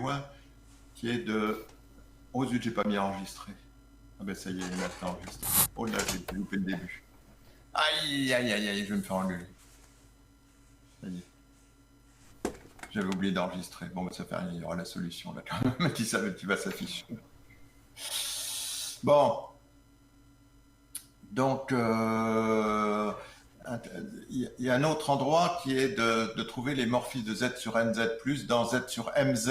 loin, qui est de... Oh zut, j'ai pas mis enregistré. Ah ben ça y est, il est maintenant enregistré. Oh là, j'ai loupé le début. Aïe, aïe, aïe, aïe, je vais me faire engueuler. Ça y est. J'avais oublié d'enregistrer. Bon, ben ça fait rien, il y aura la solution là quand même qui va s'afficher. Bon. Donc, il y a un autre endroit qui est de trouver les morphismes de Z sur NZ+, dans Z sur MZ+.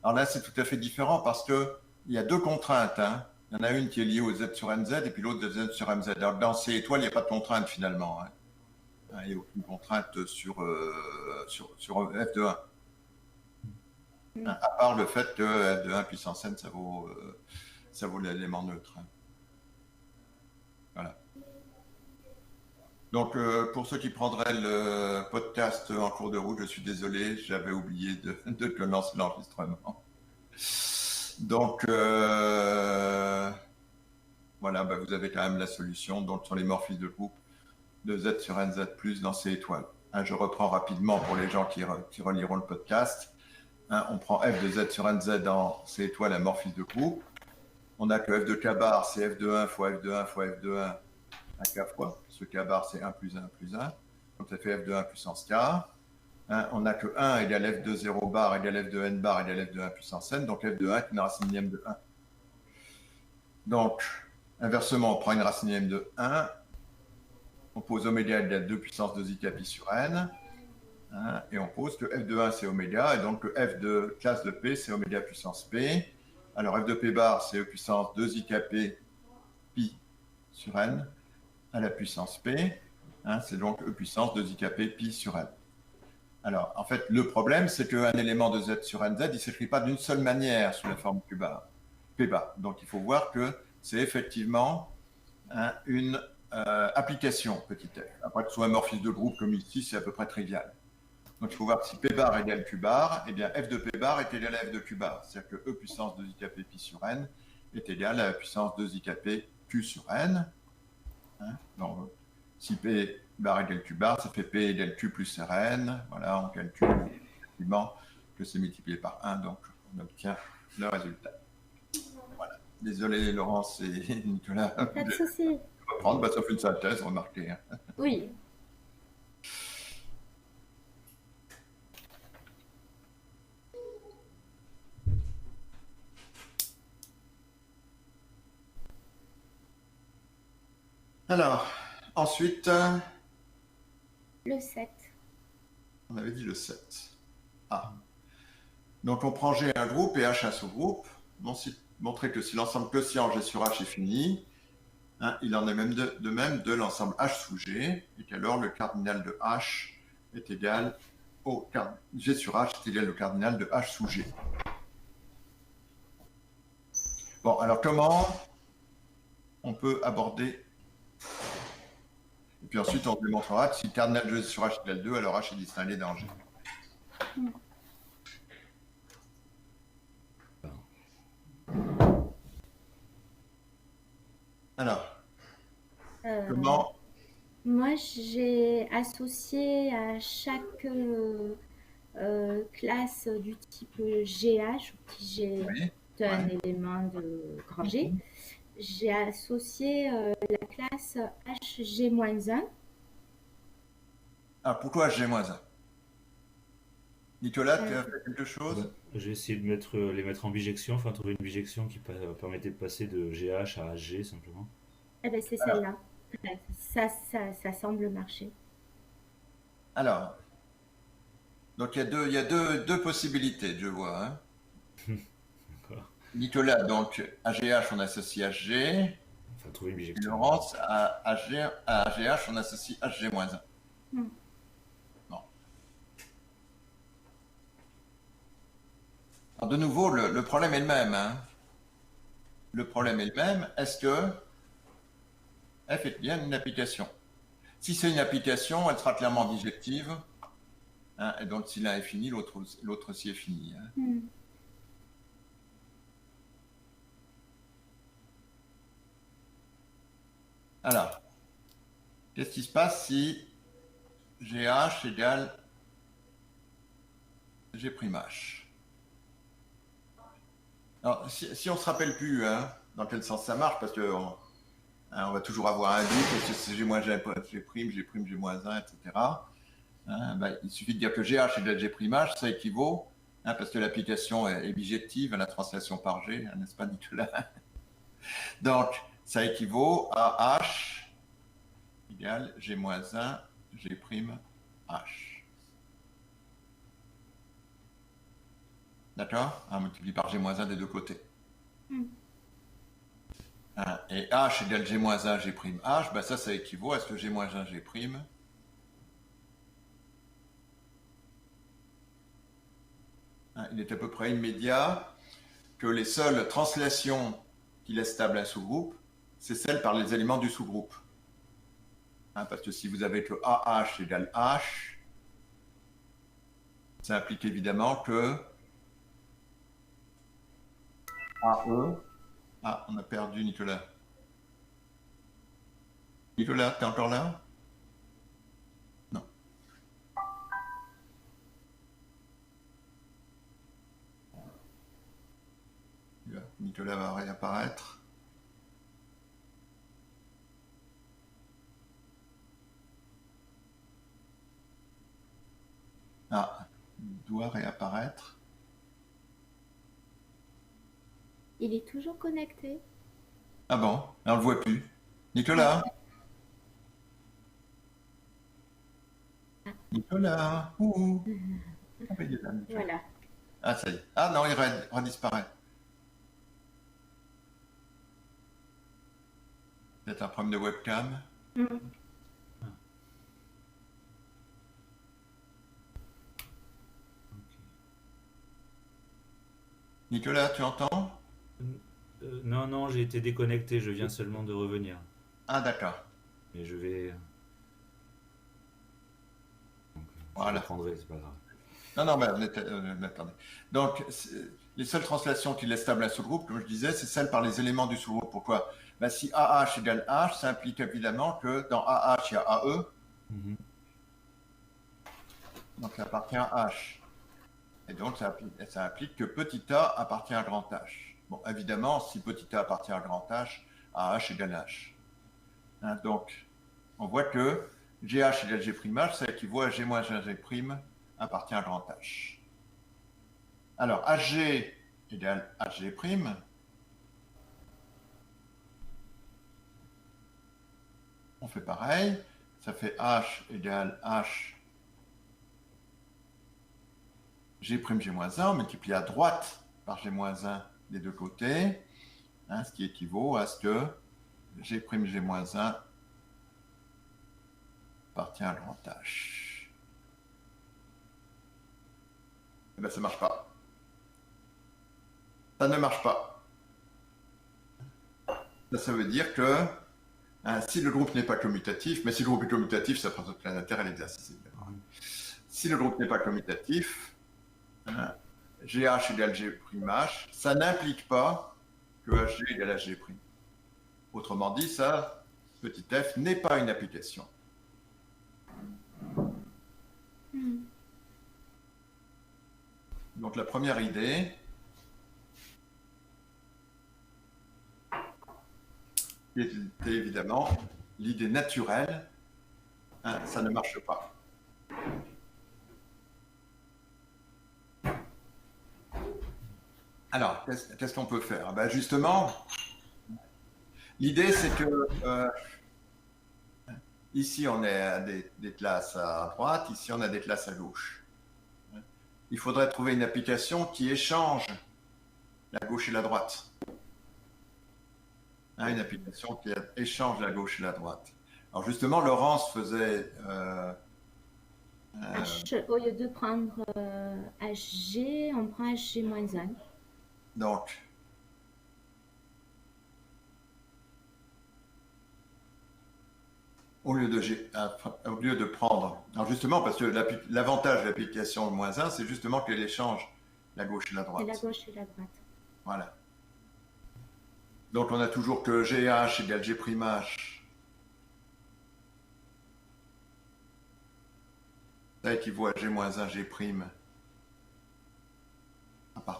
Alors là, c'est tout à fait différent parce qu'il y a deux contraintes. Hein. Il y en a une qui est liée au Z sur NZ et puis l'autre de Z sur MZ. Alors dans C étoiles, il n'y a pas de contrainte finalement. Hein. Il n'y a aucune contrainte sur F de 1. Hein, à part le fait que F de 1 puissance n, ça vaut l'élément neutre. Hein. Voilà. Donc, pour ceux qui prendraient le podcast en cours de route, je suis désolé, j'avais oublié de lancer l'enregistrement. Donc, voilà, bah, vous avez quand même la solution. Donc, sur les morphismes de groupe de Z sur NZ+, dans C étoiles. Hein, je reprends rapidement pour les gens qui reliront le podcast. Hein, on prend F de Z sur NZ dans C étoile, un morphisme de groupe. On a que F de K bar, c'est F de 1 fois F de 1 fois F de 1 à K fois. Ce K bar, c'est 1 plus 1 plus 1. Donc, ça fait F de 1 puissance K. Hein, on n'a que 1 égale F de 0 bar égale F de N bar égale F de 1 puissance N. Donc, F de 1 est une racine millième de 1. Donc, inversement, on prend une racine millième de 1. On pose oméga égale 2 puissance 2 IK pi sur N. Hein, et on pose que F de 1, c'est oméga. Et donc, que F de classe de P, c'est oméga puissance P. Alors, F de P bar, c'est E puissance 2 IKP pi sur N à la puissance P. Hein, c'est donc E puissance 2 IKP pi sur N. Alors, en fait, le problème, c'est qu'un élément de Z sur NZ, il ne s'écrit pas d'une seule manière sous la forme P bar. Donc, il faut voir que c'est effectivement une application petit f. Après que ce soit un morphisme de groupe comme ici, c'est à peu près trivial. Donc, il faut voir si P bar égale Q bar, eh bien, F de P bar est égal à F de Q bar. C'est-à-dire que E puissance 2 IKP pi sur N est égal à la puissance 2 IKP Q sur N. Hein, donc, si P bar égale Q bar, ça fait P égale Q plus Rn. Voilà, on calcule effectivement que c'est multiplié par 1, donc on obtient le résultat. Voilà. Désolé Laurence et Nicolas. Pas de souci. Reprendre, bah, sauf une synthèse, remarquez. Hein. Oui. Alors, ensuite, Le 7. on avait dit le 7. Ah. Donc on prend G un groupe et H un sous-groupe. Montrer que si l'ensemble quotient G sur H est fini, hein, il en est même de même de l'ensemble H sous G, et qu'alors le cardinal de H est égal au G sur H est égal au cardinal de H sous G. Bon, alors comment on peut aborder? Et puis ensuite, on démontrera que si le cardinal de G sur H égale 2, alors H est distingué dans G. Alors, comment? Moi, j'ai associé à chaque classe du type GH, qui j'ai un élément de grand G, j'ai associé la classe HG-1. Ah, pourquoi HG-1? Nicolas, tu as fait quelque chose? J'ai essayé de les mettre en bijection, enfin trouver une bijection qui permettait de passer de GH à HG simplement. Eh bien, c'est celle-là. Ça semble marcher. Alors, donc il y a deux possibilités, je vois. Hein. Nicolas, donc à GH, on associe HG. Enfin, trouver une bijection. Laurence, à GH, on associe HG-1. Bon. Alors, de nouveau, le problème est le même. Hein. Le problème est le même. Est-ce que F est bien une application? Si c'est une application, elle sera clairement bijective. Hein, et donc, si l'un est fini, l'autre aussi est fini. Hein. Alors, qu'est-ce qui se passe si GH égale G' H. Alors, si on ne se rappelle plus hein, dans quel sens ça marche, parce qu'on on va toujours avoir un doute, est-ce que c'est G-, G', G', G-1, etc. Hein, ben, il suffit de dire que GH égale G', ça équivaut, hein, parce que l'application est bijective à la translation par G, hein, n'est-ce pas Nicolas? Donc, ça équivaut à H égale G-1, G', H. D'accord? On multiplie par G-1 des deux côtés. Et H égale G-1, G', ben ça équivaut à ce que G-1, G'. Il est à peu près immédiat que les seules translations qui laissent stable un sous-groupe, c'est celles par les éléments du sous-groupe. Parce que si vous avez que AH égale H, ça implique évidemment que AE... Ah, on a perdu Nicolas. Nicolas, t'es encore là? Non. Nicolas va réapparaître. Ah, il doit réapparaître. Il est toujours connecté. Ah bon? On ne le voit plus. Nicolas? Nicolas? Ouh. Ah, ben, il est là, Nicolas. Voilà. Ah, ça y est. Ah non, il redisparaît. Peut-être un problème de webcam. Nicolas, tu entends? Non, non, j'ai été déconnecté, je viens seulement de revenir. Ah, d'accord. Mais je vais. Donc, Voilà. je reprendrai, c'est pas grave. Non, non, mais attendez. Donc, les seules translations qui laissent stable un sous-groupe, comme je disais, c'est celles par les éléments du sous-groupe. Pourquoi? Ben, si AH égale H, ça implique évidemment que dans AH, il y a AE. Donc, ça appartient à H. Et donc, ça implique que petit a appartient à grand H. Bon, évidemment, si petit a appartient à grand H, AH égale H. Hein, donc, on voit que GH égale G', ça équivaut à G-, G' appartient à grand H. Alors, HG égale HG'. On fait pareil. Ça fait H égale H G', G-1, multiplié à droite par G-1 des deux côtés, hein, ce qui équivaut à ce que G', G', appartient à grand H. Eh bien, ça ne marche pas. Ça ne marche pas. Ça veut dire que hein, si le groupe n'est pas commutatif, mais si le groupe est commutatif, ça prend tout l'intérêt à l'exercice. Si le groupe n'est pas commutatif, hein, GH égale G', ça n'implique pas que HG égale HG'. Autrement dit, ça, petit f n'est pas une application. Donc la première idée, est évidemment l'idée naturelle, hein, ça ne marche pas. Alors, qu'est-ce qu'on peut faire? Ben justement, l'idée c'est que ici on a des classes à droite, ici on a des classes à gauche. Il faudrait trouver une application qui échange la gauche et la droite. Hein, une application qui échange la gauche et la droite. Alors justement, Laurence faisait... H, au lieu de prendre HG, on prend HG-1. Donc, au lieu de prendre... Alors justement, parce que l'avantage de l'application -1, c'est justement qu'elle échange la gauche et la droite. Et la gauche et la droite. Voilà. Donc on a toujours que GH égale G'. Ça équivaut à G-1, G'.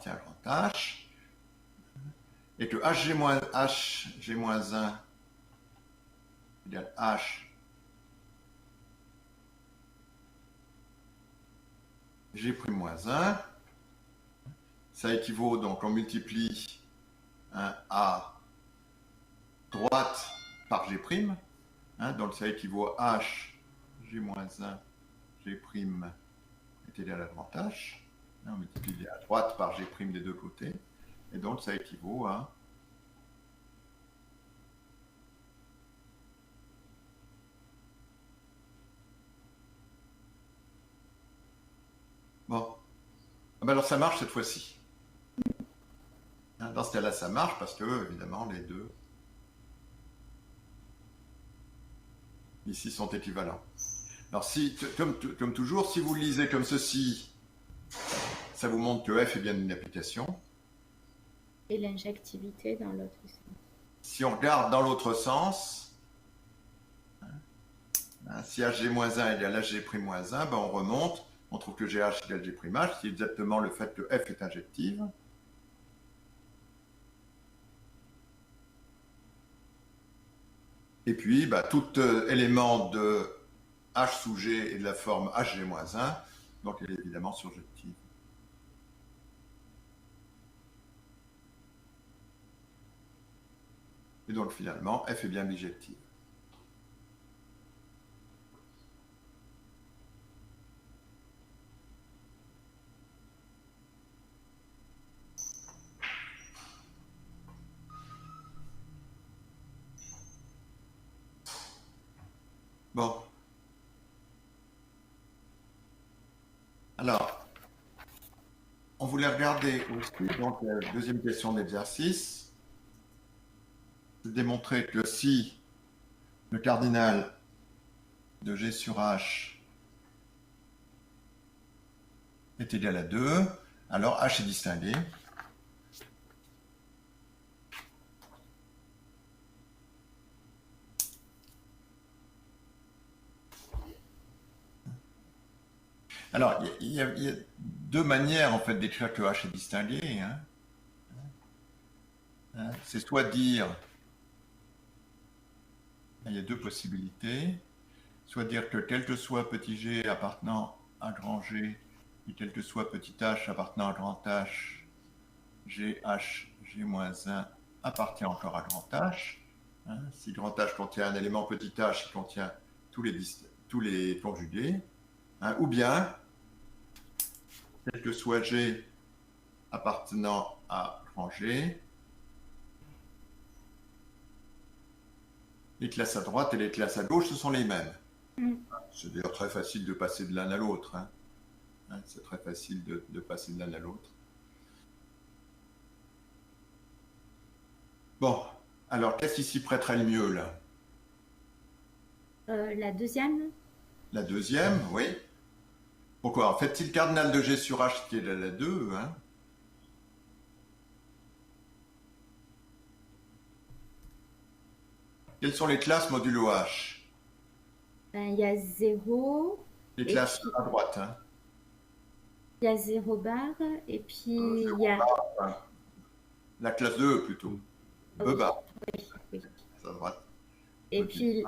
appartient à grand H, et que HG-1 égale H G'-1, ça équivaut, donc on multiplie à droite par G', donc ça équivaut à H G-1 G' est égal à grand H. On multiplie à droite par G' des deux côtés. Et donc ça équivaut à bon. Ah ben alors ça marche cette fois-ci. Dans ce cas-là, ça marche parce que, évidemment, les deux ici sont équivalents. Alors, si, comme toujours, si vous le lisez comme ceci, ça vous montre que F est bien une application. Et l'injectivité dans l'autre sens. Si on regarde dans l'autre sens, si HG-1 égale HG'-1, ben on remonte, on trouve que GH égale G''H, c'est exactement le fait que F est injective. Et puis, bah, tout élément de H sous G est de la forme HG-1, donc elle est évidemment surjective. Et donc finalement, F est bien bijective. Bon. Alors, on voulait regarder aussi, donc la deuxième question d'exercice, c'est de démontrer que si le cardinal de G sur H est égal à 2, alors H est distingué. Alors, il y a deux manières en fait d'écrire que H est distingué. C'est soit dire, il y a deux possibilités, soit dire que quel que soit petit g appartenant à grand G et quel que soit petit h appartenant à grand H, GH, G-1 appartient encore à grand H. Si grand H contient un élément petit h, il contient tous les conjugués. Ou bien, quel que soit G appartenant à grand G, les classes à droite et les classes à gauche, ce sont les mêmes. C'est d'ailleurs très facile de passer de l'un à l'autre. C'est très facile de passer de l'un à l'autre. Bon, alors qu'est-ce qui s'y prêterait le mieux là? La deuxième? La deuxième, oui. Pourquoi? En fait, si le cardinal de G sur H qui est la 2, quelles sont les classes modulo H? Il y a 0. Les classes à droite. Il y a 0 barre, et puis il y a... La classe de E plutôt. E bar. Oui. À droite. Et puis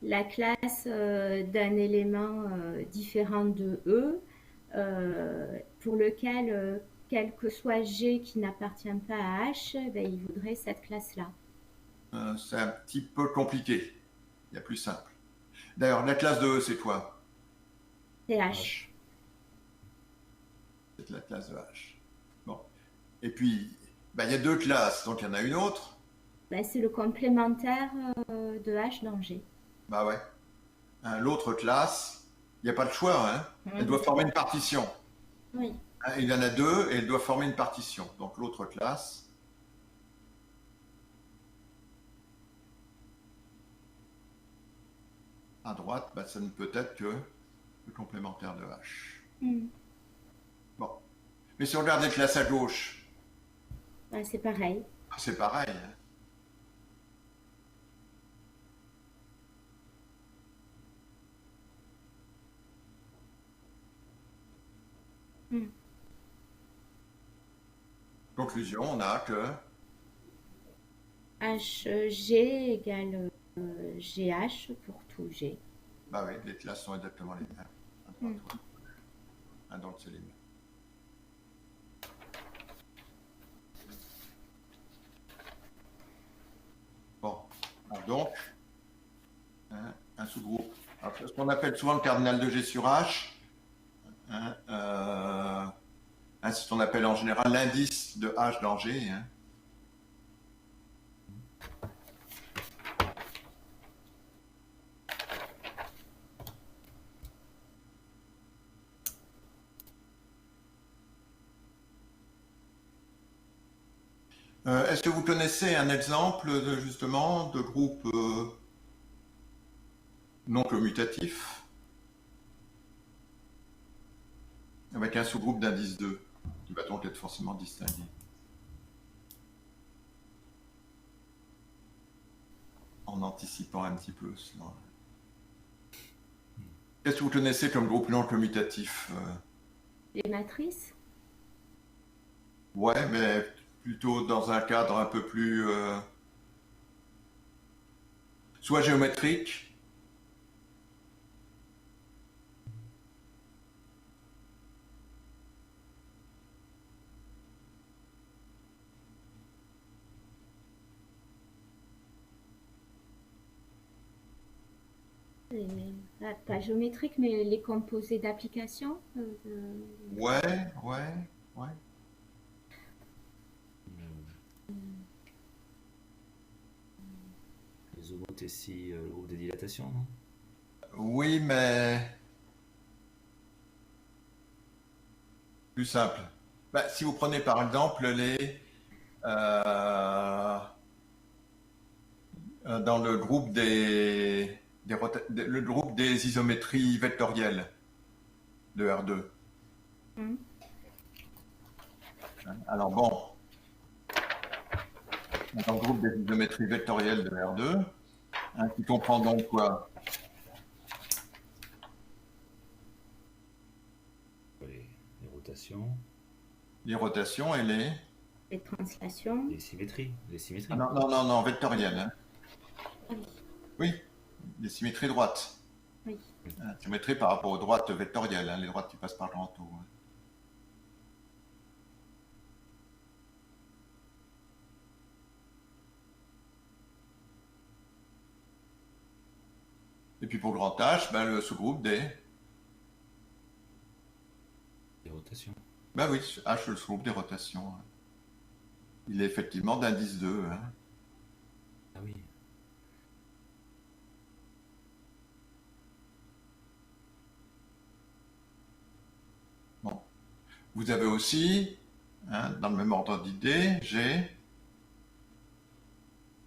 la classe d'un élément différent de E, pour lequel, quel que soit G qui n'appartient pas à H, ben, il voudrait cette classe-là. C'est un petit peu compliqué. Il y a plus simple. D'ailleurs, la classe de E, c'est quoi? C'est H. C'est la classe de H. Bon. Et puis, ben, il y a deux classes, donc il y en a une autre. Ben, c'est le complémentaire de H dans G. Bah ouais. L'autre classe, il n'y a pas le choix. Elle doit former une partition. Oui. Il y en a deux et elle doit former une partition. Donc l'autre classe, à droite, bah, ça ne peut être que le complémentaire de H. Bon. Mais si on regarde les classes à gauche, Ben, c'est pareil. c'est pareil. Conclusion, on a que HG égale GH pour tout G. bah oui, les classes sont exactement les mêmes. Mm. Donc c'est les mêmes. Bon, alors donc, un sous-groupe. Alors, ce qu'on appelle souvent le cardinal de G sur H, c'est ce qu'on appelle en général l'indice de H dans G. Est-ce que vous connaissez un exemple justement de groupe non commutatif avec un sous-groupe d'indice 2 qui va donc être forcément distingué en anticipant un petit peu cela. Qu'est-ce que vous connaissez comme groupe non commutatif Les matrices? Ouais, mais plutôt dans un cadre un peu plus soit géométrique, Pas géométriques, mais les composés d'application. ouais. Les homothéties, le groupe des dilatations, non? Oui, mais plus simple. Bah, si vous prenez par exemple dans le groupe le groupe des isométries vectorielles de R2. Mm. Alors bon, dans le groupe des isométries vectorielles de R2, qui comprend donc quoi? Les rotations, Les rotations et Les translations. les symétries. Ah non, vectorielles. Oui. Oui, les symétries droites. Oui. Symétrie par rapport aux droites vectorielles, les droites qui passent par le râteau. Et puis pour grand H, le sous-groupe des... Les rotations. Ben oui, H, le sous-groupe des rotations. Il est effectivement d'indice 2. Ah oui. Bon. Vous avez aussi, dans le même ordre d'idée, j'ai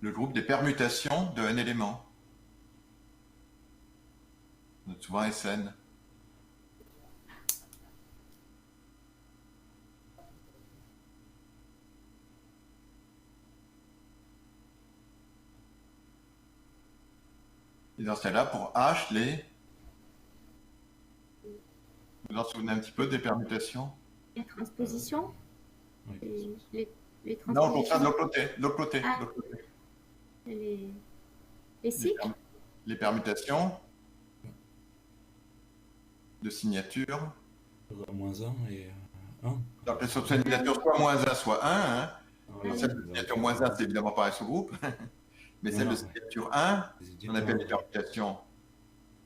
le groupe des permutations de n éléments. On note souvent Sn. Et dans ce cas-là, pour H, vous vous en souvenez un petit peu des permutations? Les transpositions. Oui. Les Non, au contraire, transpositions. de l'autre côté. De l'autre côté. Ah. De l'autre côté. Les cycles. Les permutations de signature. Moins 1 et 1. Donc, elles sont de signature soit moins 1, soit 1. oui. Celle de signature moins 1, c'est évidemment pas un sous-groupe. Mais celle de signature 1, on appelle les permutations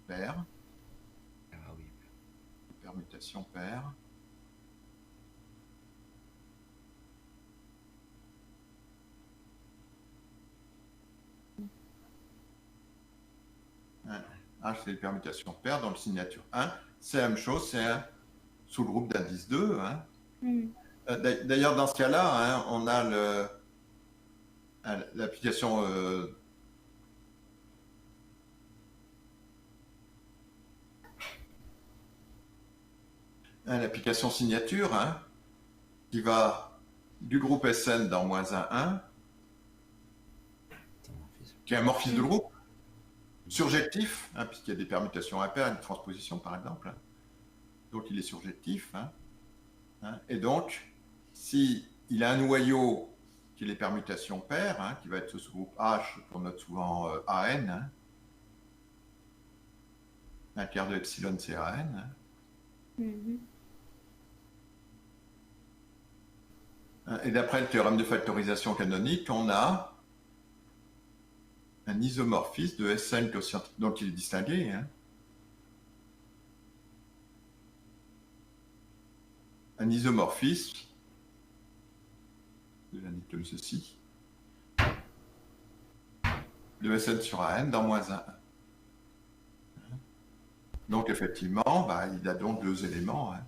paires. Ah oui. Permutations paires. H, c'est les permutations paires dans le signature 1. C'est la même chose, c'est un sous-groupe d'indice 2. Mm. D'ailleurs, dans ce cas-là, on a l'application l'application signature qui va du groupe Sn dans moins 1, 1, qui est un morphisme de groupe surjectif, puisqu'il y a des permutations impaires, une transposition par exemple. Donc il est surjectif. Et donc, si il a un noyau qui est les permutations paires, hein, qui va être ce sous-groupe H qu'on note souvent AN, hein, un quart de epsilon c'est AN. Hein. Mhm. Et d'après le théorème de factorisation canonique, on a un isomorphisme de Sn dont il est distingué. Hein. Un isomorphisme, je l'indique comme ceci, de Sn sur An dans -1. Donc effectivement, il a donc deux éléments. Hein.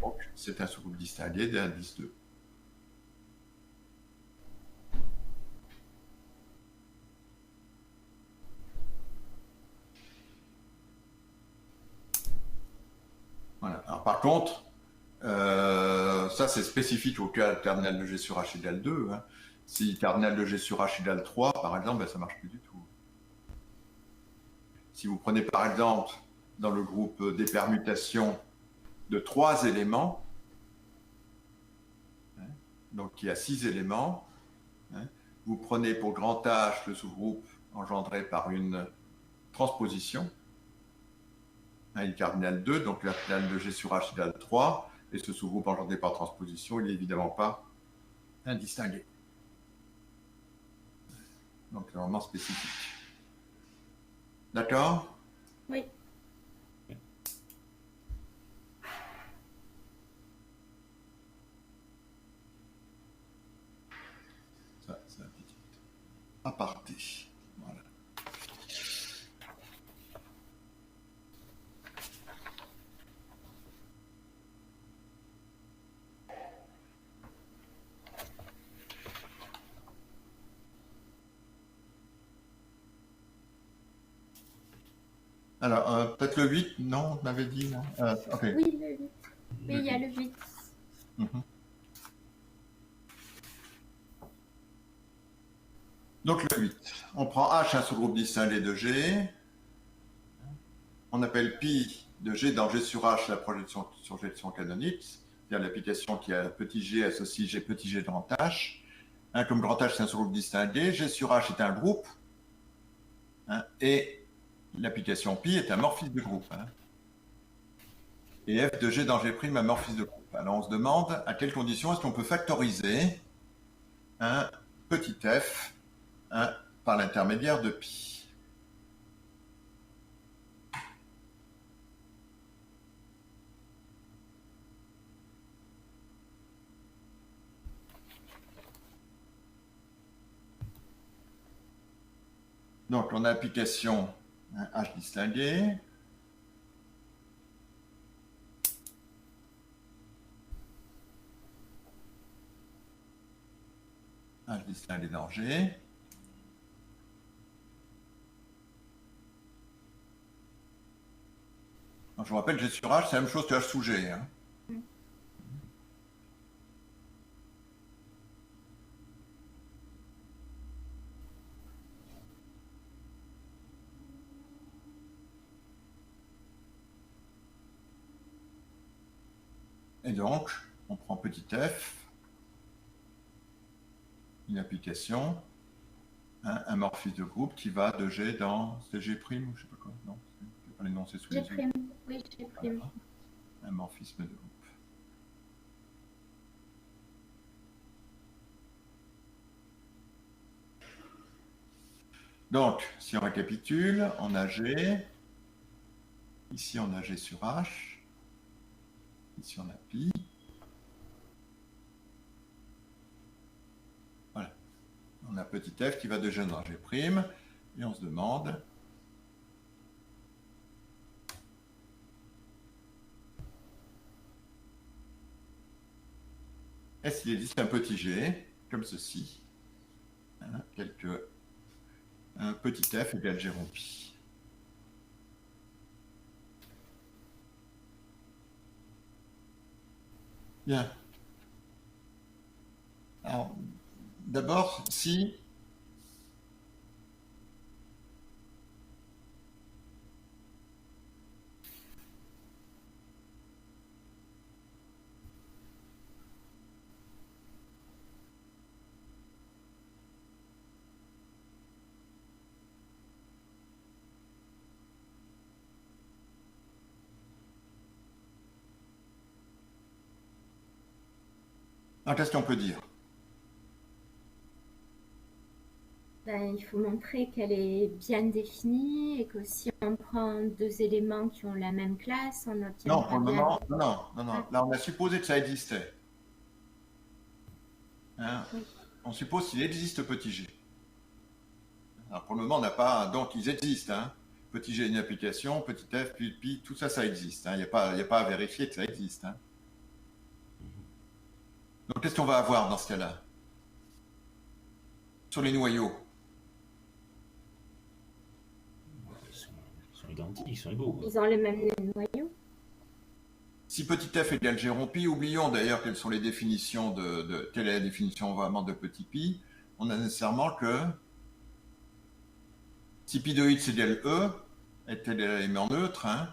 Donc c'est un sous-groupe distingué d'indice 2. Voilà. Alors, par contre, ça c'est spécifique au cas cardinal de G sur H égale 2. Hein. Si cardinal de G sur H égale 3, par exemple, ça ne marche plus du tout. Si vous prenez par exemple dans le groupe des permutations de 3 éléments, hein, donc il y a 6 éléments, hein, vous prenez pour grand H le sous-groupe engendré par une transposition, hein, il cardinal 2, donc le cardinal de G sur H égale 3, et ce sous-groupe engendré par transposition, il n'est évidemment pas indistingué. Donc c'est vraiment spécifique. D'accord ? Oui. Ça, c'est un petit aparté. Voilà. Alors, peut-être le 8, non, on avait dit, non ok. Oui, le 8. Oui, il y a le 8. Mhm. Donc le 8, on prend H un sous-groupe distingué de G, on appelle pi de G dans G sur H la projection sur G de son canonique, c'est-à-dire l'application qui a petit g associe G petit g grand H. Hein, comme grand H c'est un sous-groupe distingué, G sur H est un groupe, hein, et l'application pi est un morphisme de groupe. Hein. Et f de G dans G' un morphisme de groupe. Alors on se demande à quelles conditions est-ce qu'on peut factoriser un petit f, hein, par l'intermédiaire de pi. Donc on a application, hein, H distingué. H distingué dans G. Donc, je vous rappelle, G sur H, c'est la même chose que H sous G. Hein. Et donc, on prend petit f, une application, un morphisme de groupe qui va de G dans G' ou je sais pas quoi. Non, je vais pas l'énoncer sous les yeux. G'. Oui, G'. Voilà. Un morphisme de groupe. Donc, si on récapitule, on a G, ici on a G sur H, ici on a pi. Voilà. On a petit f qui va de G dans G', et on se demande est-ce qu'il existe un petit g, comme ceci, hein, tel que un petit f égale g rond pi. Bien. Alors, d'abord, si Alors, qu'est-ce qu'on peut dire? Ben, il faut montrer qu'elle est bien définie et que si on prend deux éléments qui ont la même classe, on Non, pour obtiendra le bien. moment, non. Là, on a supposé que ça existait. Hein. Oui. On suppose qu'il existe petit g. Alors, pour le moment, on n'a pas. Donc, ils existent. Hein. Petit g, une application, petit f, puis pi, tout ça, ça existe. Hein. Il n'y a pas à vérifier que ça existe. Hein. Donc, qu'est-ce qu'on va avoir dans ce cas-là? Sur les noyaux. Ils sont identiques, ils sont égaux. Ils ont le même noyau. Si petit f égale g rond pi, oublions d'ailleurs quelles sont les définitions quelle est la définition vraiment de petit pi. On a nécessairement que si pi de x égale e, est tel élément neutre, hein,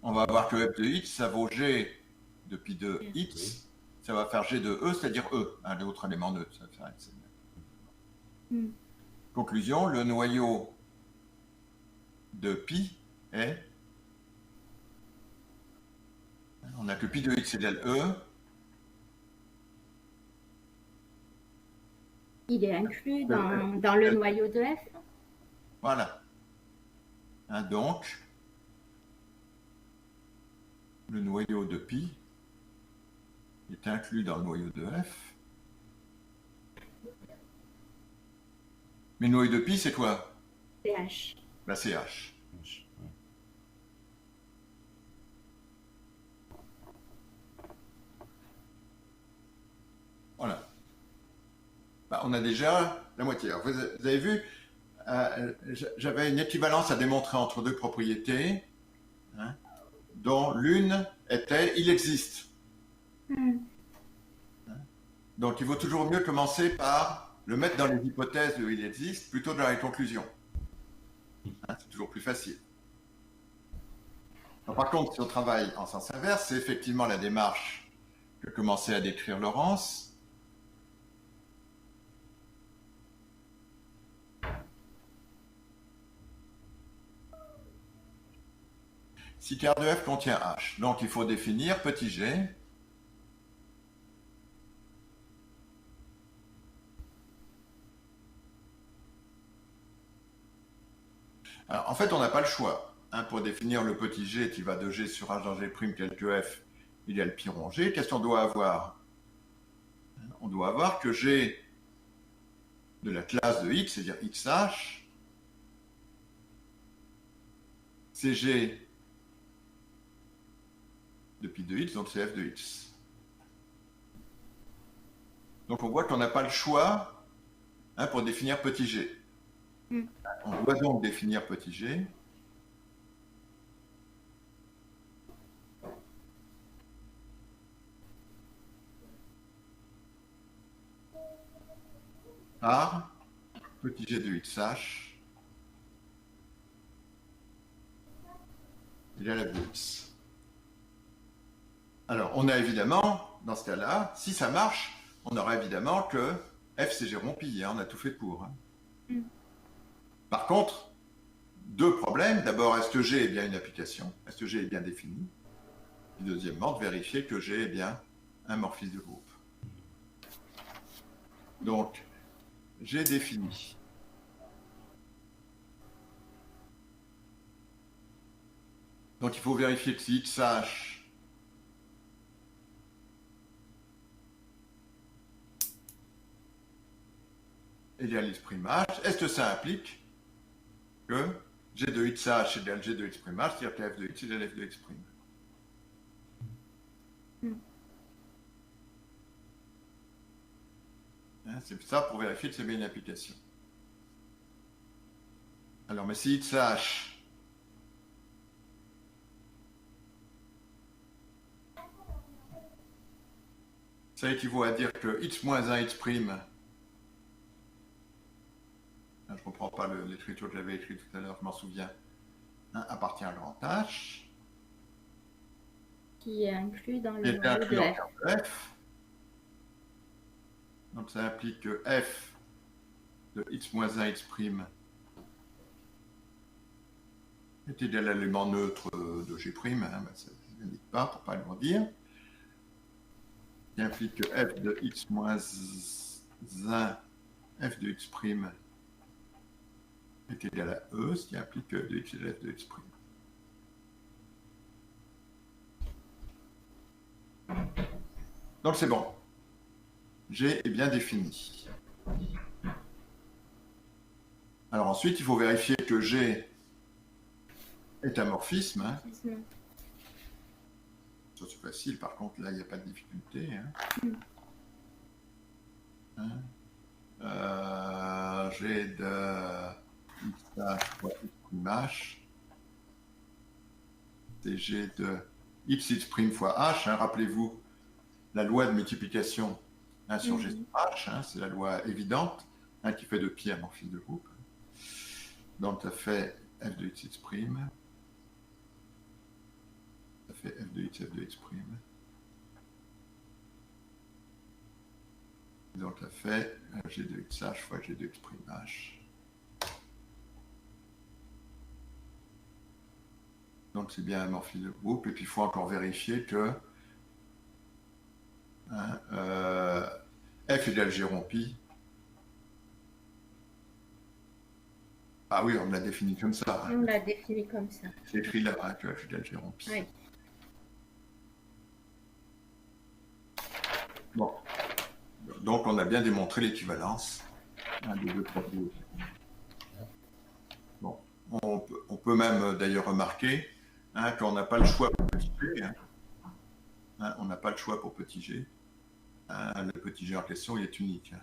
on va avoir que f de x, ça vaut g de pi de x, ça va faire g de e, c'est-à-dire e, hein, l'autre élément neutre. Conclusion, le noyau de pi est... On a que pi de x égale e. Il est inclus dans le noyau de f. Voilà. Hein, donc, le noyau de pi est inclus dans le noyau de f. Mais le noyau de pi, c'est quoi? C'est h. Bah, c'est h. Voilà. Bah, on a déjà la moitié. Alors, vous avez vu, j'avais une équivalence à démontrer entre deux propriétés, hein, dont l'une était il existe. Donc il vaut toujours mieux commencer par le mettre dans les hypothèses de il existe plutôt que dans les conclusions. Hein, c'est toujours plus facile. Alors, par contre, si on travaille en sens inverse, c'est effectivement la démarche que commençait à décrire Laurence. Si car de f contient h, donc il faut définir petit g. Alors, en fait, on n'a pas le choix. Hein, pour définir le petit g qui va de g sur h dans g' tel que f égale pi rond g, qu'est-ce qu'on doit avoir? On doit avoir que g de la classe de x, c'est-à-dire xh, c'est g de pi de x, donc c'est f de x. Donc on voit qu'on n'a pas le choix, hein, pour définir petit g. On doit donc définir petit g. Par petit g de xh égale f de x. Alors, on a évidemment, dans ce cas-là, si ça marche, on aura évidemment que f c'est g rond pi, hein, on a tout fait pour. Hein. Par contre, deux problèmes. D'abord, est-ce que g est bien une application? Est-ce que g est bien défini? Et deuxièmement, de vérifier que g est bien un morphisme de groupe. Donc, g défini. Donc, il faut vérifier que si xh égale x', est-ce que ça implique que g de xh égale g de x', c'est-à-dire que f de x égale f de x'. Hein, c'est ça pour vérifier que c'est bien une application. Alors, mais si xh ça équivaut à dire que x moins 1 x', je ne reprends pas l'écriture que j'avais écrite tout à l'heure, je m'en souviens, hein, appartient à grand H. Qui est inclus dans le Qui est noyau inclus de en f. termes de f. Donc ça implique que f de x moins 1 x' est égal à l'élément neutre de g', hein, ben ça n'indique pas, pour ne pas le dire. qui implique que f de x moins 1, f de x' est égal à E, ce qui implique que de x égale f de x'. Donc c'est bon. G est bien défini. Alors ensuite, il faut vérifier que G est un morphisme. Hein. Ça c'est facile, par contre là il n'y a pas de difficulté. G de x' fois x', c'est G de x' fois h. Hein. Rappelez-vous la loi de multiplication sur G sur h, c'est la loi évidente qui fait de pi un morphisme de groupe. Donc ça fait f de x', ça fait f de x, f de x'. Donc ça fait g de xh fois g de x'h. Donc c'est bien un morphisme de groupe. Et puis il faut encore vérifier que f égale g rond pi. Ah oui, on l'a défini comme ça. On l'a défini comme ça. C'est écrit là, que f égale g rond pi. Oui. Bon. Donc on a bien démontré l'équivalence des deux propositions. Bon. On peut même d'ailleurs remarquer qu'on n'a pas le choix pour petit g. On n'a pas le choix pour petit g. Le petit g en question, il est unique.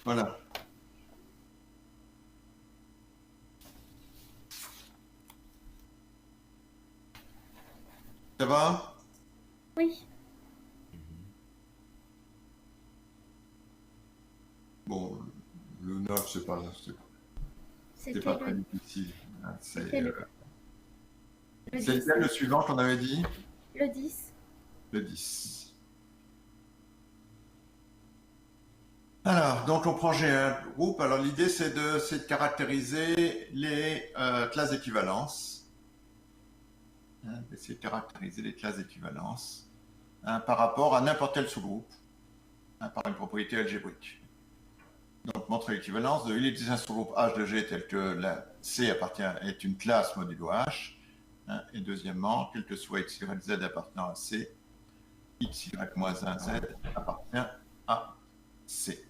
Voilà. Ça va? Oui. Bon, le 9, c'est pas C'était très difficile. c'était le C'est 10. bien le suivant qu'on avait dit? Le 10. Le 10. Alors, donc on prend G un groupe. Alors l'idée c'est de caractériser les classes d'équivalence. D'essayer de caractériser les classes d'équivalence par rapport à n'importe quel sous-groupe par une propriété algébrique. Donc montrer l'équivalence de il existe un sous-groupe H de G tel que la C est une classe modulo H. Et deuxièmement, quel que soit x, y, z appartenant à C, x, y, moins 1, z appartient à C.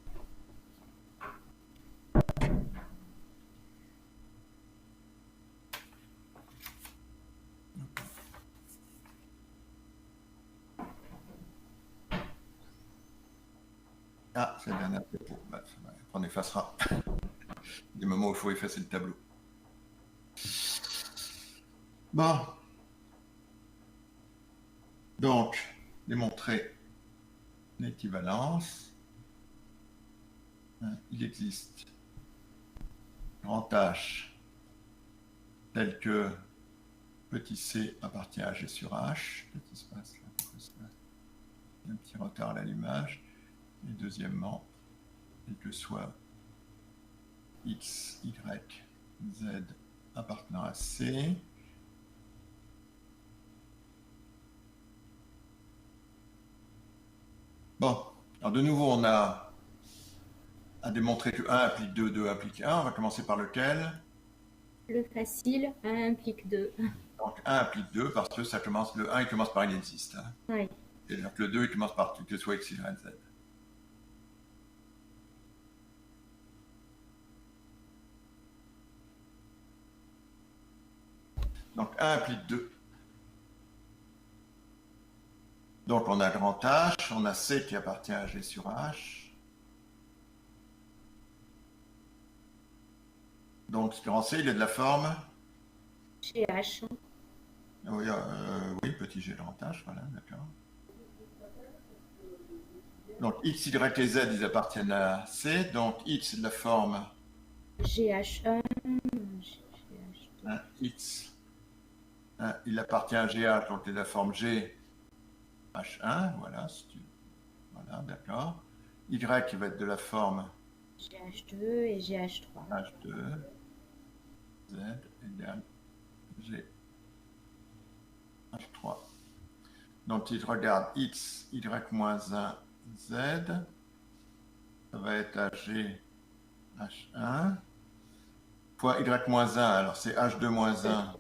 Ah, c'est la dernière propos. On effacera. Des moments où il faut effacer le tableau. Bon. Donc, démontrer l'équivalence. Il existe grand H tel que petit c appartient à G sur H. Petit espace là, un petit retard à l'allumage. Et deuxièmement, quel que soit x, y, z appartenant à C, bon, alors de nouveau, on a à démontrer que 1 implique 2, 2 implique 1. On va commencer par lequel? Le facile, 1 implique 2. Donc 1 implique 2 parce que ça commence, le 1 il commence par il existe. Oui. Et donc le 2 il commence par que ce soit x, y, z. Donc 1 implique 2. Donc on a grand H, on a C qui appartient à G sur H. Donc ce grand C, il est de la forme GH. oui, petit g grand H, voilà, d'accord. Donc x, y et z, ils appartiennent à C. Donc x est de la forme GH1. x Il appartient à GH, donc il est de la forme G, H1, voilà, voilà, d'accord. Y va être de la forme GH2 et GH3. H2, Z égale G, H3. Donc, il regarde X, Y moins 1, Z, ça va être à G, H1, fois Y moins 1, alors c'est H2 moins 1,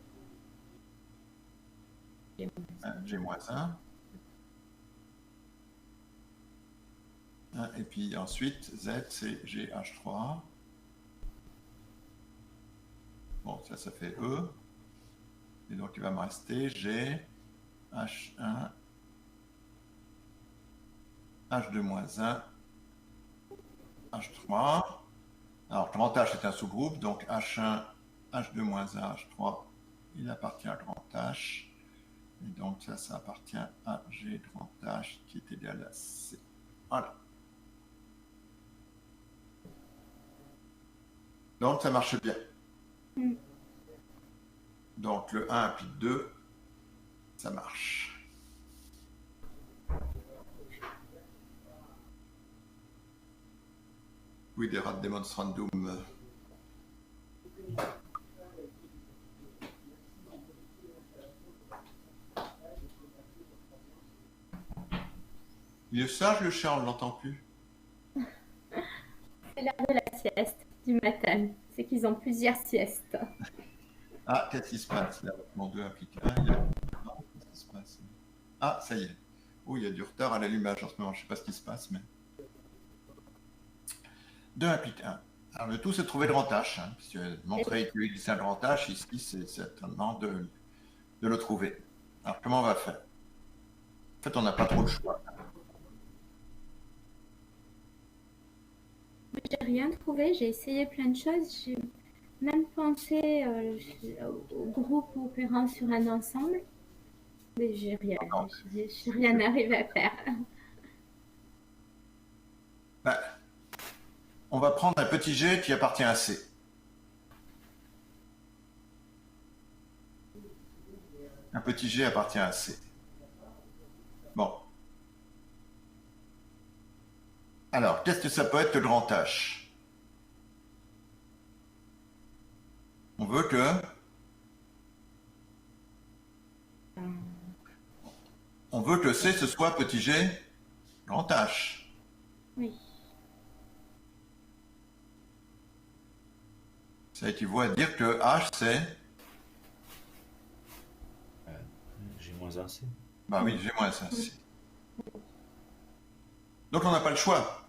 G moins 1. Et puis ensuite, Z, c'est GH3. Bon, ça fait E. Et donc, il va me rester G, H1, H2 moins 1, H3. Alors, grand H est un sous-groupe, donc H1, H2 moins 1, H3, il appartient à grand H. Et donc, ça appartient à G grand H qui est égal à C. Voilà. Donc, ça marche bien. Donc, le 1 implique 2, ça marche. Viderat demonstrandum. Il est sage le chat, on ne l'entend plus. C'est l'heure de la sieste du matin. C'est qu'ils ont plusieurs siestes. Ah, qu'est-ce qui se passe là? Mon 2 implique 1. Qu'est-ce qui se passe? Ah, ça y est. Oh, il y a du retard à l'allumage en ce moment. Je ne sais pas ce qui se passe, mais. 2 implique 1. Alors, le tout, c'est de trouver le grand H. Puisque montrer qu'il existe un grand H, ici, c'est certainement de le trouver. Alors, comment on va faire? En fait, on n'a pas trop le choix. J'ai rien trouvé, j'ai essayé plein de choses. J'ai même pensé au groupe opérant sur un ensemble, mais j'ai rien arrivé à faire. Ben, on va prendre un petit G qui appartient à C. Un petit G appartient à C. Bon. Alors, qu'est-ce que ça peut être que le grand H? On veut que... On veut que C, ce soit petit G, grand H. Oui. Ça équivaut à dire que H, c'est... G-1C. Bah oui, G-1C. Donc on n'a pas le choix.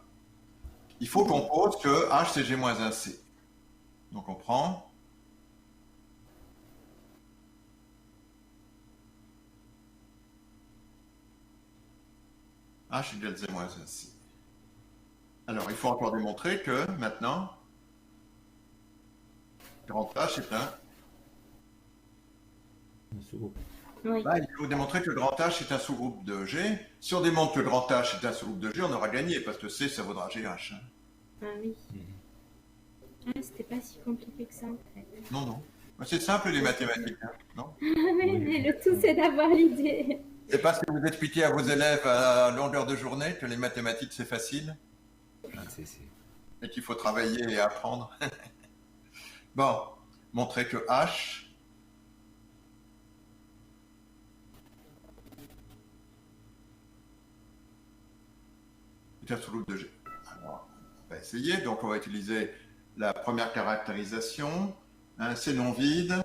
Il faut qu'on pose que H, c'est G-1C. Donc on prend... H égale Z-1C. Alors, il faut encore démontrer que, maintenant, grand H est un... Oui. Bah, il faut démontrer que le grand H est un sous-groupe de G. Si on démontre que le grand H est un sous-groupe de G, on aura gagné, parce que C, ça vaudra GH. Ah oui. Ah, c'était pas si compliqué que ça, en fait. Non, non. C'est simple, les mathématiques, non? Oui, mais le tout, c'est d'avoir l'idée. C'est parce que vous expliquez à vos élèves à longueur de journée que les mathématiques, c'est facile et qu'il faut travailler et apprendre. Bon, montrer que H est un sous-groupe de G. Alors, on va essayer. Donc, on va utiliser la première caractérisation. C'est non vide.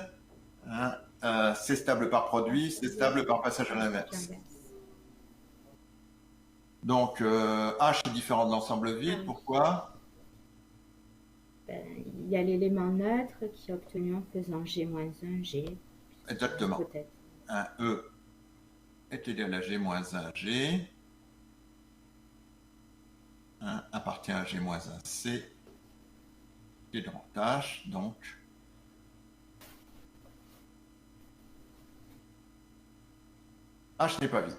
C'est stable par produit. C'est stable par passage à l'inverse. Donc, H est différent de l'ensemble vide. Pourquoi? Il y a l'élément neutre qui est obtenu en faisant G-1, G. Exactement. Un E est égal à G-1G. Appartient à G-1C. Et grand H, donc. H n'est pas vide.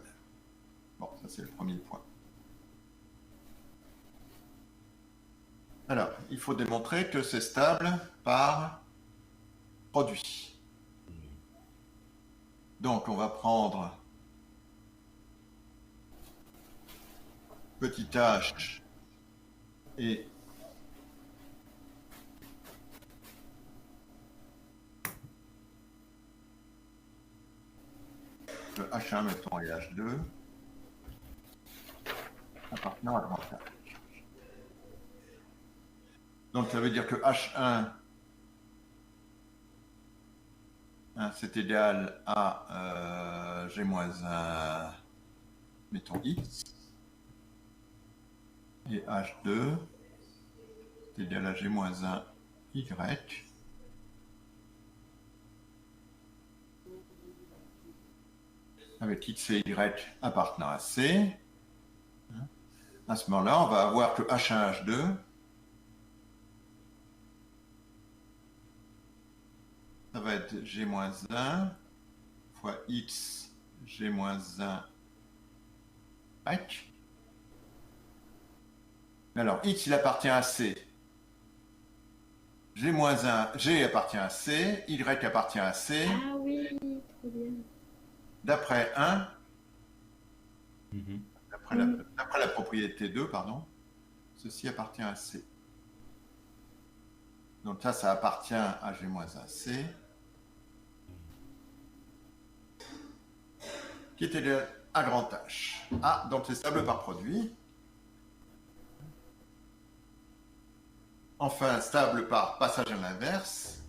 Bon, ça c'est le premier point. Alors, il faut démontrer que c'est stable par produit. Donc, on va prendre petit h et le H1, mettons, et H2 appartenant à grand H. Donc, ça veut dire que H1, hein, c'est égal à G-1, mettons X, et H2, c'est égal à G-1, Y, avec X et Y appartenant à C. À ce moment-là, on va avoir que H1, H2, ça va être G-1 fois X, G-1, Y. Alors, X, il appartient à C. G-1, G appartient à C, Y appartient à C. Ah oui, trop bien. D'après 1, Mhm. d'après la propriété 2, pardon, ceci appartient à C. Donc ça appartient à G-1C, qui est égal à grand H. Ah, donc c'est stable par produit. Enfin, stable par passage à l'inverse.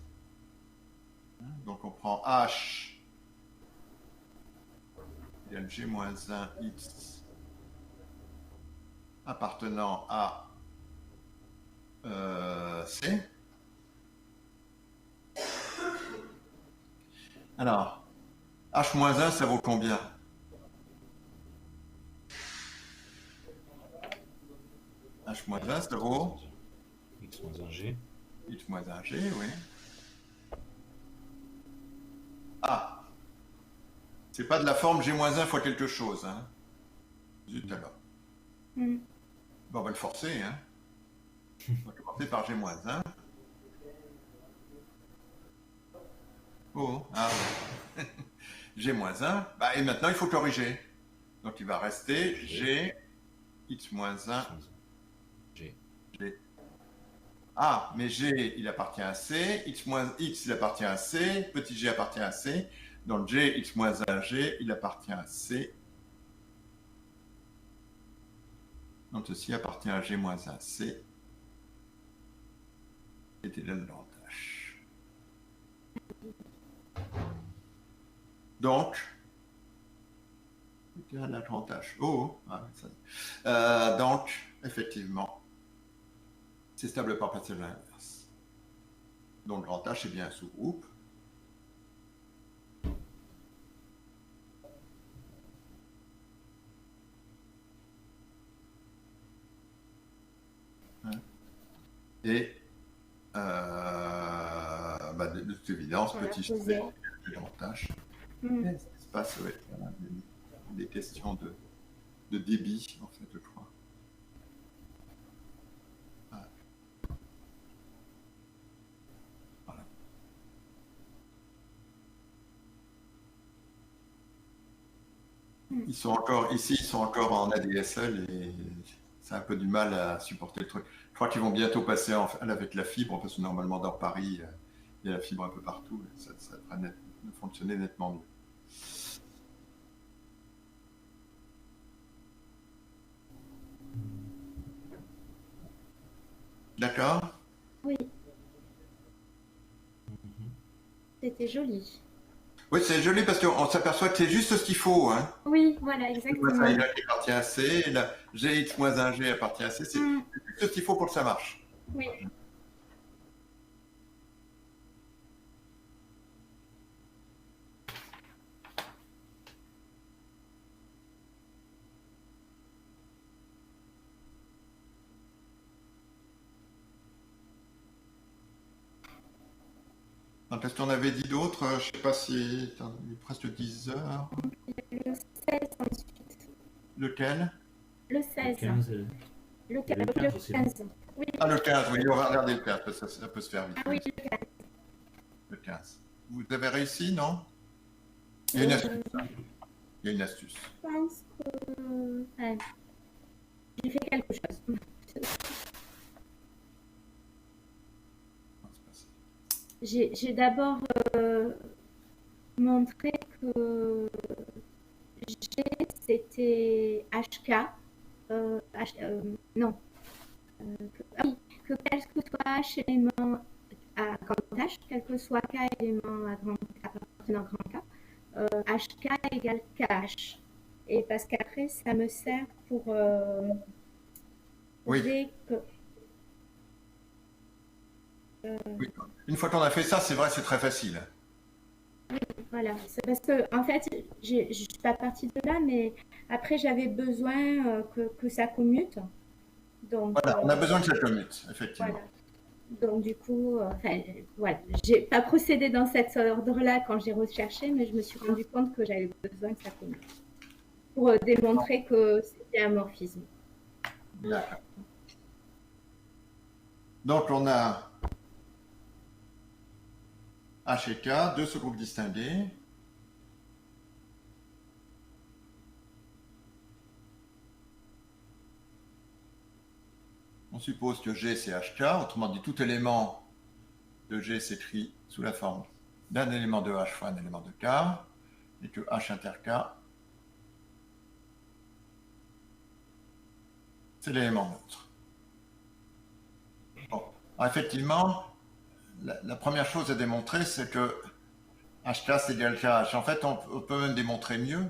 Donc on prend H égale G-1X appartenant à C. Alors, H-1, ça vaut combien? H-1, ça vaut X-1G. X-1G, oui. Ah, c'est pas de la forme G-1 fois quelque chose, hein. Zut alors. Mm. Bon, on va le forcer, hein. On va commencer par G-1. Oh, ah. G-1, bah, et maintenant il faut corriger. Donc il va rester G, X-1, G. G. Ah, mais G, il appartient à C, X, il appartient à C, petit g appartient à C, donc G, X-1, G, il appartient à C. Donc ceci appartient à G-1, C. Et égal à grand H. Donc, égal à grand H. Oh, ah, ça. Donc, effectivement, c'est stable par passage à l'inverse. Donc, grand H est bien un sous-groupe. Et bah, de toute évidence, Voilà, petit je g faisais. grand H. Mm. Espace, ouais, voilà, des questions de débit, en fait, je crois. Voilà. Ils sont encore, ici, ils sont encore en ADSL et c'est un peu du mal à supporter le truc. Je crois qu'ils vont bientôt passer avec la fibre, parce que normalement dans Paris, il y a la fibre un peu partout. Ça devrait fonctionner nettement mieux. D'accord? Oui, c'était joli. Oui, c'est joli parce qu'on s'aperçoit que c'est juste ce qu'il faut. Hein. Oui, voilà, exactement. Y appartient à C, et la Gx-1G appartient à C. C'est Mm. juste ce qu'il faut pour que ça marche. Oui. Qu'est-ce qu'on avait dit d'autre? Je ne sais pas si... Attends, il est presque 10 heures. Le 16 ensuite. Lequel? Le Le 16. 15, Le le 15 aussi. 15. Oui. Ah, le 15, oui, on va regarder le 15, parce que ça peut se faire vite. Ah oui, le 15. Le 15. Vous avez réussi, non? Il y a une Euh, astuce. Il y a une astuce. je pense que ouais, j'ai fait quelque chose. J'ai d'abord montré que G c'était HK. Non, ah oui, que quel que soit H élément à grand H, quel que soit K élément appartenant à grand K, HK égale KH. Et parce qu'après, ça me sert pour Oui. prouver que. Oui. Une fois qu'on a fait ça, c'est vrai, c'est très facile. Voilà, c'est parce que en fait, je suis pas partie de là, mais après j'avais besoin que ça commute. Donc Voilà, on a besoin que ça commute, effectivement. voilà. Donc du coup, enfin voilà, j'ai pas procédé dans cet ordre-là quand j'ai recherché, mais je me suis rendu compte que j'avais besoin que ça commute pour démontrer que c'était un morphisme. D'accord. Donc, on a H et K, deux sous-groupes distingués. On suppose que G, c'est HK. Autrement dit, tout élément de G s'écrit sous la forme d'un élément de H fois un élément de K, et que H inter K, c'est l'élément neutre. Bon. Alors, effectivement, la première chose à démontrer, c'est que HK c'est égal KH. En fait, on peut même démontrer mieux.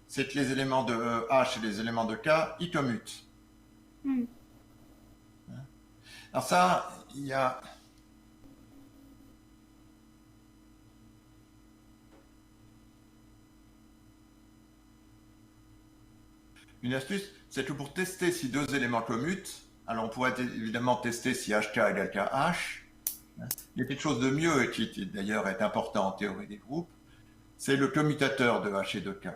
C'est que les éléments de H et les éléments de K, ils commutent. Hmm. Alors ça, il y a... Une astuce, c'est que pour tester si deux éléments commutent, alors on pourrait évidemment tester si HK égale KH. Il y a quelque chose de mieux et qui d'ailleurs est important en théorie des groupes, c'est le commutateur de H et de K.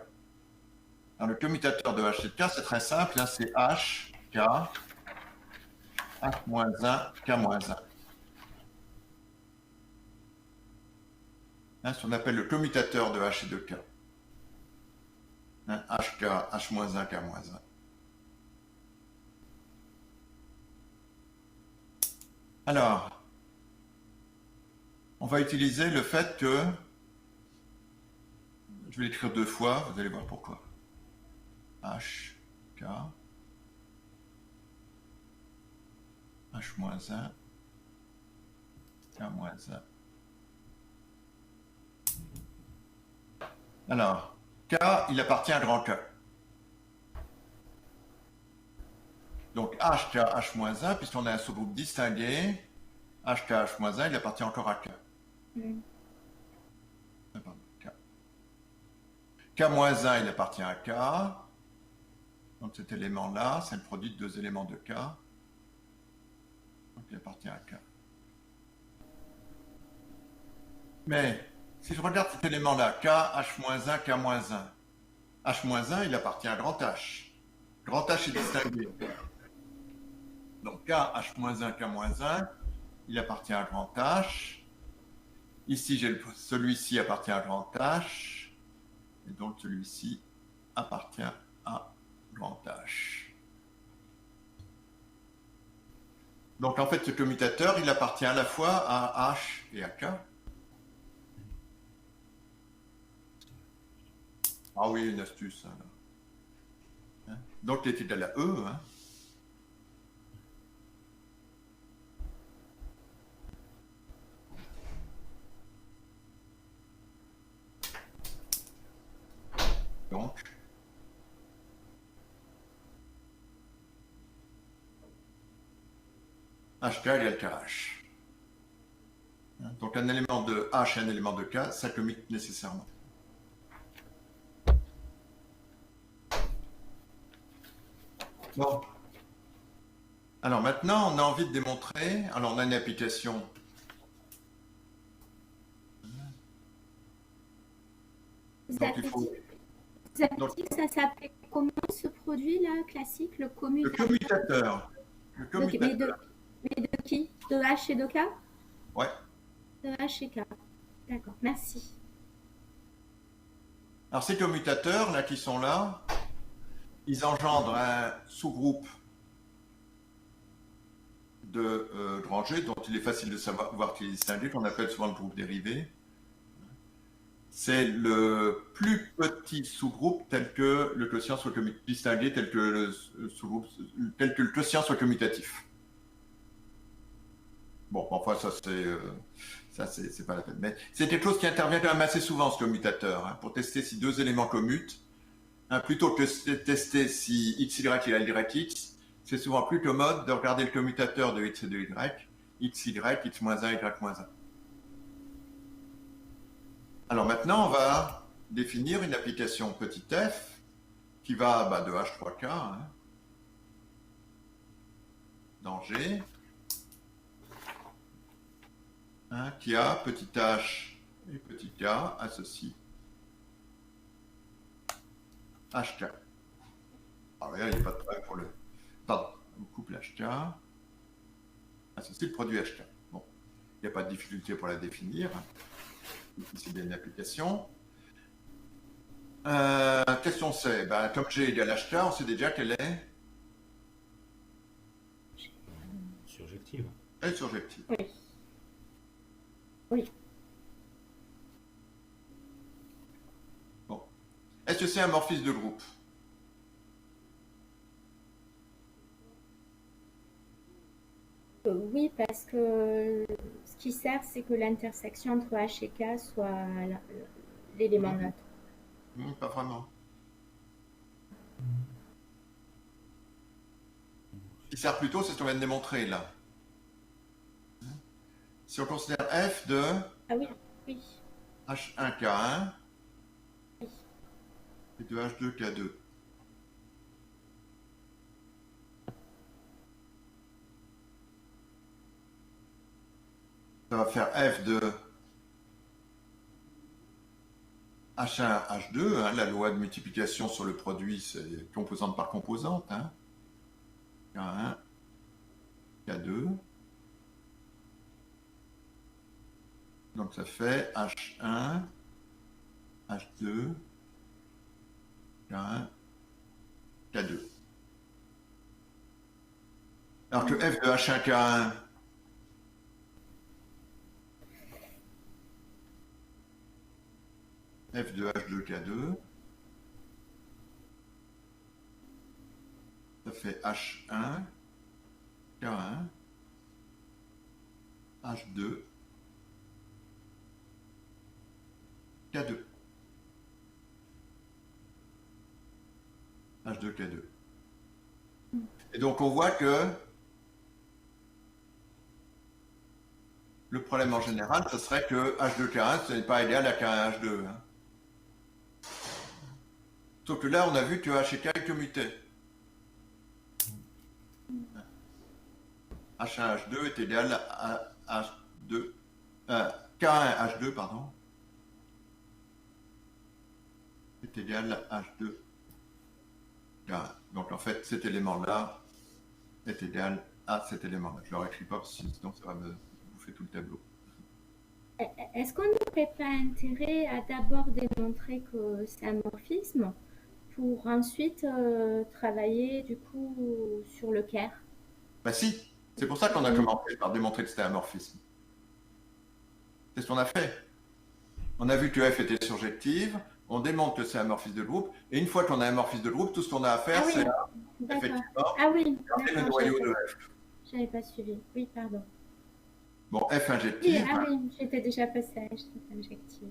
Alors, le commutateur de H et de K, c'est très simple, hein, c'est H, K, H-1, K-1. Hein, ce qu'on appelle le commutateur de H et de K. Hein, HK, H-1, K-1. Alors, on va utiliser le fait que, je vais l'écrire deux fois, vous allez voir pourquoi. H, K, H-1, K-1. Alors, K, il appartient à grand K. Donc HK, H-1, puisqu'on a un sous-groupe distingué, HK, H-1, il appartient encore à K. Hmm. K-1, il appartient à K. Donc cet élément-là, c'est le produit de deux éléments de K. Donc il appartient à K. Mais si je regarde cet élément-là, K, H-1, K-1, H-1, il appartient à grand H. Grand H est distingué. Donc K, H-1, K-1, il appartient à grand H. Ici, celui-ci appartient à grand H. Et donc celui-ci appartient à grand H. Donc en fait, ce commutateur, il appartient à la fois à H et à K. Ah oui, une astuce. Hein. Donc il est égal à E. Hein. Donc, HK égale KH. Hein. Donc un élément de H et un élément de K, ça commute nécessairement. Bon. Alors maintenant, on a envie de démontrer, alors on a une application. Vous Donc avez il faut... dit, vous avez dit que ça s'appelait comment ce produit-là, classique, le Le commutateur? commutateur. Le Mais commutateur. mais de qui? De H et de K? Ouais. De H et K. D'accord, merci. Alors ces commutateurs là qui sont là, ils engendrent un sous-groupe de grand G dont il est facile de savoir qu'il est distingué, qu'on appelle souvent le groupe dérivé. C'est le plus petit sous-groupe tel que le quotient soit distingué, tel que le quotient soit commutatif. Bon, enfin ça c'est pas la peine. Mais c'est quelque chose qui intervient quand même assez souvent, ce commutateur, hein, pour tester si deux éléments commutent. Hein, plutôt que de tester si xy égale yx, c'est souvent plus commode de regarder le commutateur de x et de y, xy, x-1, y-1. Alors maintenant, on va définir une application petit f qui va de h3k hein, dans G, hein, qui a petit h et petit k associent hk. Alors là, il n'y a pas de problème pour le... Pardon, on coupe l'hk, associe le produit hk. Bon, il n'y a pas de difficulté pour la définir. C'est bien une application. Qu'est-ce qu'on sait? Comme G égale hk, on sait déjà qu'elle est Surjective. Elle est surjective. Oui. Oui. Bon. Est-ce que c'est un morphisme de groupe? Oui, parce que ce qui sert, c'est que l'intersection entre H et K soit l'élément neutre. Pas vraiment. Ce qui sert plutôt, c'est ce qu'on vient de démontrer là. Si on considère f de Ah oui, oui. H1K1 Oui. et de H2K2. Ça va faire f de H1, H2, hein, la loi de multiplication sur le produit, c'est composante par composante. Hein. K1, K2. Donc ça fait H1, H2, K1, K2. Alors que f de H1, K1, f de H2K2, ça fait H1, K1, H2, K2. H2K2. Et donc on voit que le problème en général, ce serait que H2K1, ce n'est pas égal à K1H2. Hein. Sauf que là, on a vu que H et K est commuté. H1H2 est égal à H2, K1H2, pardon, est égal à H2 K1. Donc en fait, cet élément-là est égal à cet élément-là. Je ne le réécris pas, sinon ça va me bouffer tout le tableau. Est-ce qu'on n'aurait pas intérêt à d'abord démontrer que c'est un morphisme pour ensuite travailler du coup sur le Caire? Bah si, c'est pour ça qu'on a commencé par démontrer que c'était un morphisme. C'est ce qu'on a fait. On a vu que f était surjective, on démontre que c'est un morphisme de groupe, et une fois qu'on a un morphisme de groupe, tout ce qu'on a à faire, c'est effectivement garder le noyau de f. J'avais pas suivi. Oui, pardon. Bon, f injective. Oui, oui, j'étais déjà passé à f injective.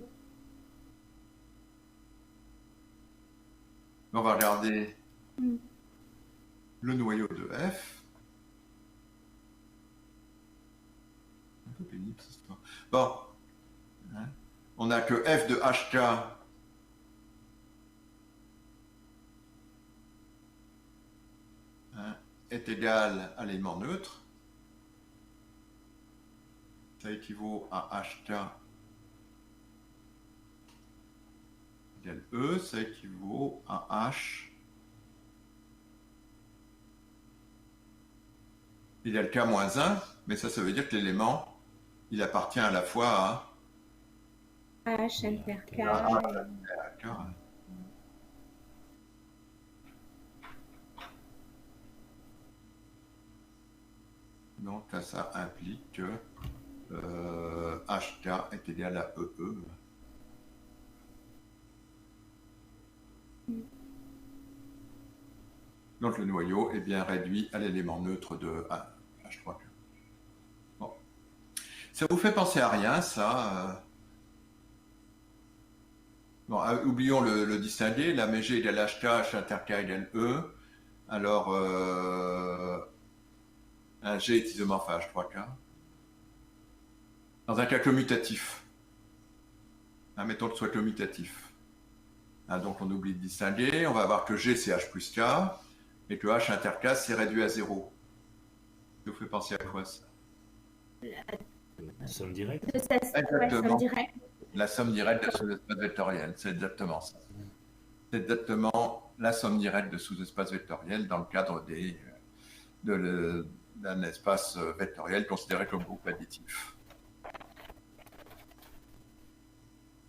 On va regarder le noyau de f. Un peu pénible cette histoire. Bon, hein, on a que f de hk hein, est égal à l'élément neutre. Ça équivaut à hk égale E, ça équivaut à H égale K moins 1, mais ça veut dire que l'élément, il appartient à la fois à H inter K. K. Donc là, ça implique que HK est égal à EE. Donc le noyau est bien réduit à l'élément neutre de H3. Bon. Ça vous fait penser à rien, ça Bon, oublions le distinguer. La MG égale HK, H inter K égale E. Alors, un G est isomorphe à H3K. Dans un cas commutatif. Mettons que ce soit commutatif. Donc on oublie de distinguer. On va voir que G c'est H plus K. Et que H inter K c'est réduit à 0. Ça vous fait penser à quoi, ça? La somme directe. Exactement. La somme directe de sous-espace vectoriel, c'est exactement ça. C'est exactement la somme directe de sous-espace vectoriel dans le cadre d'un espace vectoriel considéré comme groupe additif.